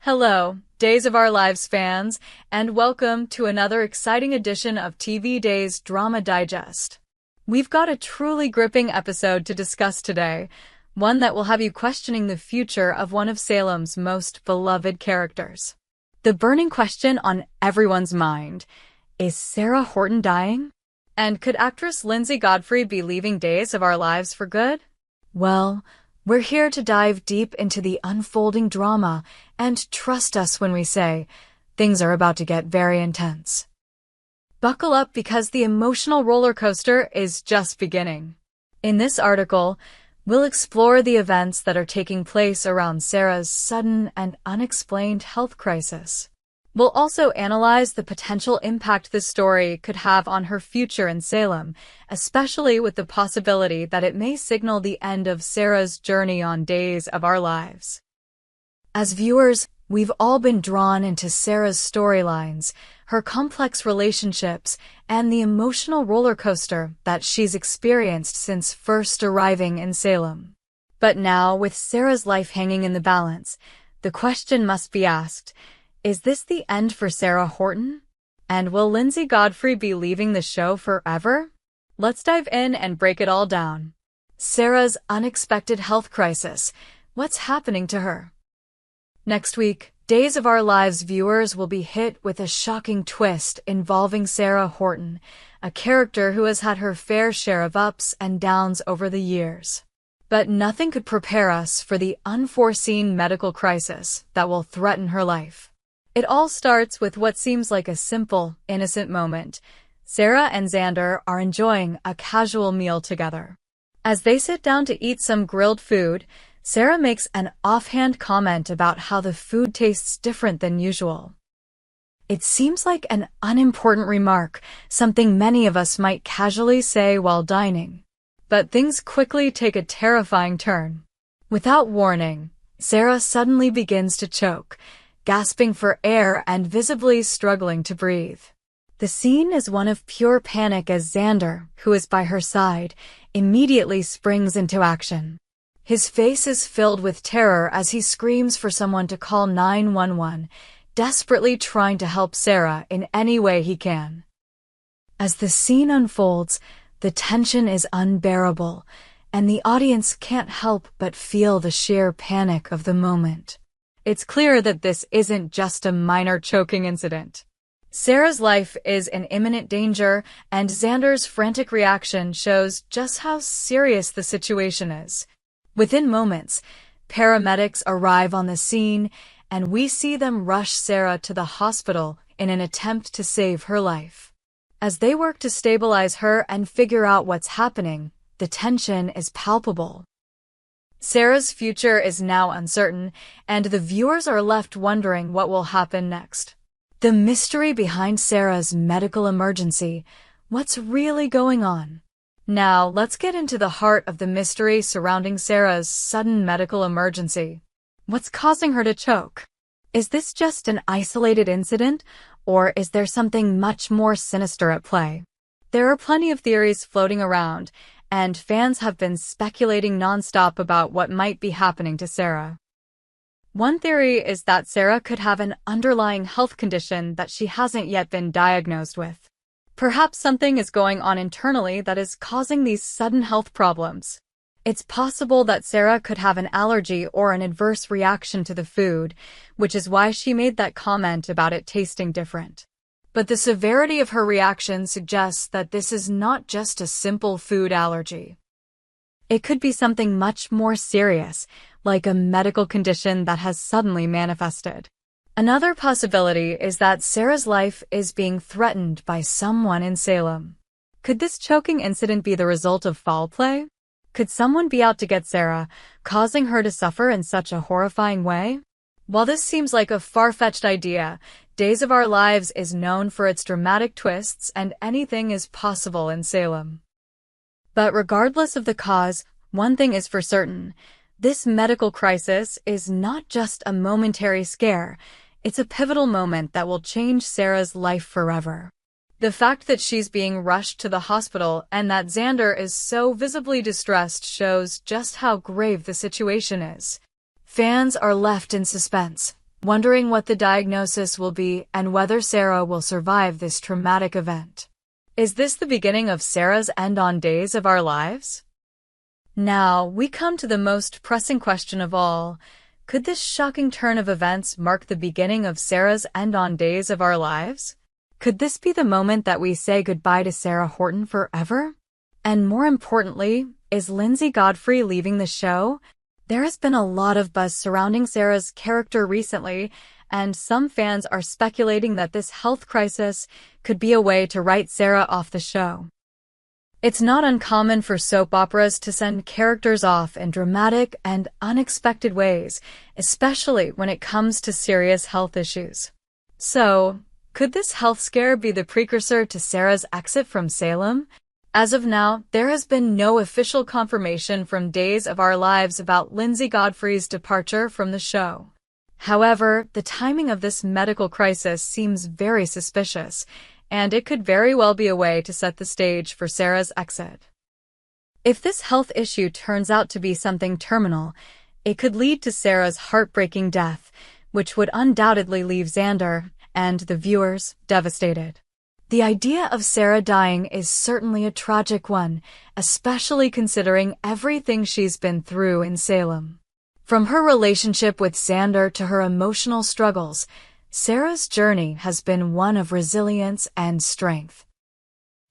Hello, Days of Our Lives fans, and welcome to another exciting edition of TV Days Drama Digest. We've got a truly gripping episode to discuss today, one that will have you questioning the future of one of Salem's most beloved characters. The burning question on everyone's mind: is Sarah Horton dying? And could actress Linsey Godfrey be leaving Days of Our Lives for good? Well, we're here to dive deep into the unfolding drama, and trust us when we say, things are about to get very intense. Buckle up because the emotional roller coaster is just beginning. In this article, we'll explore the events that are taking place around Sarah's sudden and unexplained health crisis. We'll also analyze the potential impact this story could have on her future in Salem, especially with the possibility that it may signal the end of Sarah's journey on Days of Our Lives. As viewers, we've all been drawn into Sarah's storylines, her complex relationships, and the emotional roller coaster that she's experienced since first arriving in Salem. But now, with Sarah's life hanging in the balance, the question must be asked: is this the end for Sarah Horton? And will Linsey Godfrey be leaving the show forever? Let's dive in and break it all down. Sarah's unexpected health crisis. What's happening to her? Next week, Days of Our Lives viewers will be hit with a shocking twist involving Sarah Horton, a character who has had her fair share of ups and downs over the years. But nothing could prepare us for the unforeseen medical crisis that will threaten her life. It all starts with what seems like a simple, innocent moment. Sarah and Xander are enjoying a casual meal together. As they sit down to eat some grilled food, Sarah makes an offhand comment about how the food tastes different than usual. It seems like an unimportant remark, something many of us might casually say while dining. But things quickly take a terrifying turn. Without warning, Sarah suddenly begins to choke, gasping for air and visibly struggling to breathe. The scene is one of pure panic as Xander, who is by her side, immediately springs into action. His face is filled with terror as he screams for someone to call 911, desperately trying to help Sarah in any way he can. As the scene unfolds, the tension is unbearable, and the audience can't help but feel the sheer panic of the moment. It's clear that this isn't just a minor choking incident. Sarah's life is in imminent danger, and Xander's frantic reaction shows just how serious the situation is. Within moments, paramedics arrive on the scene, and we see them rush Sarah to the hospital in an attempt to save her life. As they work to stabilize her and figure out what's happening, the tension is palpable. Sarah's future is now uncertain, and the viewers are left wondering what will happen next. The mystery behind Sarah's medical emergency. What's really going on? Now, let's get into the heart of the mystery surrounding Sarah's sudden medical emergency. What's causing her to choke? Is this just an isolated incident, or is there something much more sinister at play? There are plenty of theories floating around, and fans have been speculating nonstop about what might be happening to Sarah. One theory is that Sarah could have an underlying health condition that she hasn't yet been diagnosed with. Perhaps something is going on internally that is causing these sudden health problems. It's possible that Sarah could have an allergy or an adverse reaction to the food, which is why she made that comment about it tasting different. But the severity of her reaction suggests that this is not just a simple food allergy. It could be something much more serious, like a medical condition that has suddenly manifested. Another possibility is that Sarah's life is being threatened by someone in Salem. Could this choking incident be the result of foul play? Could someone be out to get Sarah, causing her to suffer in such a horrifying way? While this seems like a far-fetched idea, Days of Our Lives is known for its dramatic twists, and anything is possible in Salem. But regardless of the cause, one thing is for certain: this medical crisis is not just a momentary scare, it's a pivotal moment that will change Sarah's life forever. The fact that she's being rushed to the hospital and that Xander is so visibly distressed shows just how grave the situation is. Fans are left in suspense, wondering what the diagnosis will be and whether Sarah will survive this traumatic event. Is this the beginning of Sarah's end on Days of Our Lives? Now, we come to the most pressing question of all. Could this shocking turn of events mark the beginning of Sarah's end on Days of Our Lives? Could this be the moment that we say goodbye to Sarah Horton forever? And more importantly, is Linsey Godfrey leaving the show? There has been a lot of buzz surrounding Sarah's character recently, and some fans are speculating that this health crisis could be a way to write Sarah off the show. It's not uncommon for soap operas to send characters off in dramatic and unexpected ways, especially when it comes to serious health issues. So, could this health scare be the precursor to Sarah's exit from Salem? As of now, there has been no official confirmation from Days of Our Lives about Linsey Godfrey's departure from the show. However, the timing of this medical crisis seems very suspicious, and it could very well be a way to set the stage for Sarah's exit. If this health issue turns out to be something terminal, it could lead to Sarah's heartbreaking death, which would undoubtedly leave Xander and the viewers devastated. The idea of Sarah dying is certainly a tragic one, especially considering everything she's been through in Salem. From her relationship with Xander to her emotional struggles, Sarah's journey has been one of resilience and strength.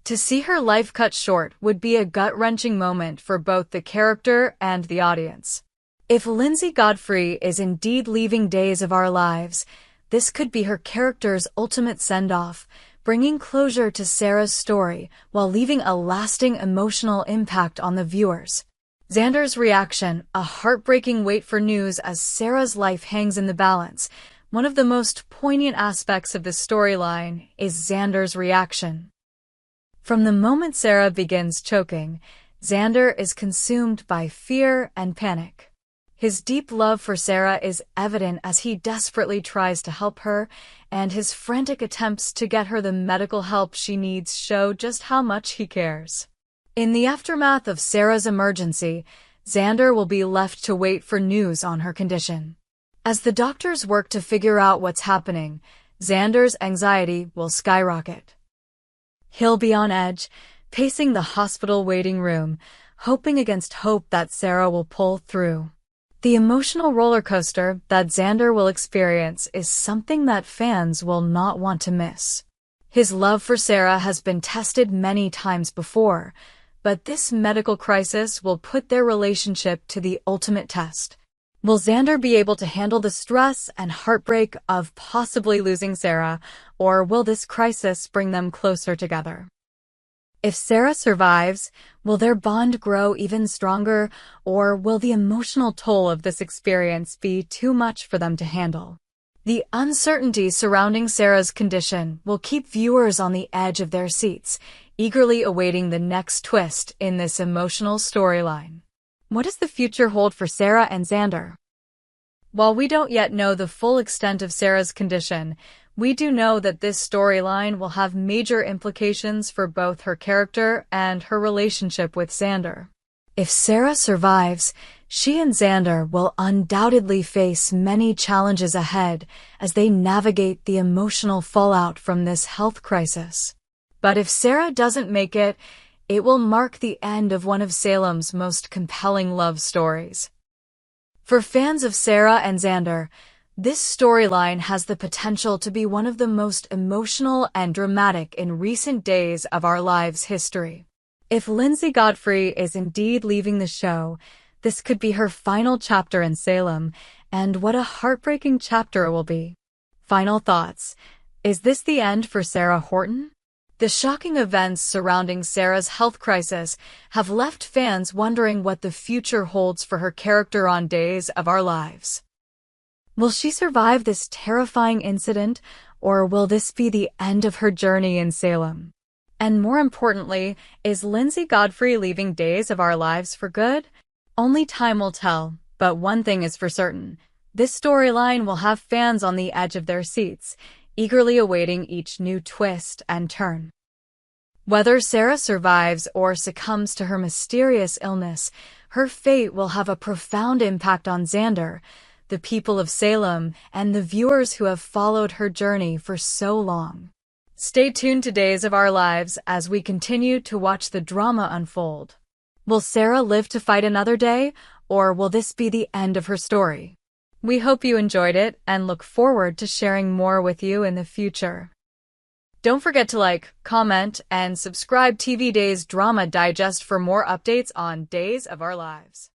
To see her life cut short would be a gut-wrenching moment for both the character and the audience. If Linsey Godfrey is indeed leaving Days of Our Lives, this could be her character's ultimate send-off, bringing closure to Sarah's story while leaving a lasting emotional impact on the viewers. Xander's reaction, a heartbreaking wait for news as Sarah's life hangs in the balance. One of the most poignant aspects of the storyline is Xander's reaction. From the moment Sarah begins choking, Xander is consumed by fear and panic. His deep love for Sarah is evident as he desperately tries to help her, and his frantic attempts to get her the medical help she needs show just how much he cares. In the aftermath of Sarah's emergency, Xander will be left to wait for news on her condition. As the doctors work to figure out what's happening, Xander's anxiety will skyrocket. He'll be on edge, pacing the hospital waiting room, hoping against hope that Sarah will pull through. The emotional roller coaster that Xander will experience is something that fans will not want to miss. His love for Sarah has been tested many times before, but this medical crisis will put their relationship to the ultimate test. Will Xander be able to handle the stress and heartbreak of possibly losing Sarah, or will this crisis bring them closer together? If Sarah survives, will their bond grow even stronger, or will the emotional toll of this experience be too much for them to handle? The uncertainty surrounding Sarah's condition will keep viewers on the edge of their seats, eagerly awaiting the next twist in this emotional storyline. What does the future hold for Sarah and Xander? While we don't yet know the full extent of Sarah's condition, we do know that this storyline will have major implications for both her character and her relationship with Xander. If Sarah survives, she and Xander will undoubtedly face many challenges ahead as they navigate the emotional fallout from this health crisis. But if Sarah doesn't make it, it will mark the end of one of Salem's most compelling love stories. For fans of Sarah and Xander, this storyline has the potential to be one of the most emotional and dramatic in recent Days of Our Lives history. If Linsey Godfrey is indeed leaving the show, this could be her final chapter in Salem, and what a heartbreaking chapter it will be. Final thoughts. Is this the end for Sarah Horton? The shocking events surrounding Sarah's health crisis have left fans wondering what the future holds for her character on Days of Our Lives. Will she survive this terrifying incident, or will this be the end of her journey in Salem? And more importantly, is Linsey Godfrey leaving Days of Our Lives for good? Only time will tell, but one thing is for certain. This storyline will have fans on the edge of their seats, eagerly awaiting each new twist and turn. Whether Sarah survives or succumbs to her mysterious illness, her fate will have a profound impact on Xander, the people of Salem, and the viewers who have followed her journey for so long. Stay tuned to Days of Our Lives as we continue to watch the drama unfold. Will Sarah live to fight another day, or will this be the end of her story? We hope you enjoyed it and look forward to sharing more with you in the future. Don't forget to like, comment, and subscribe TV Days Drama Digest for more updates on Days of Our Lives.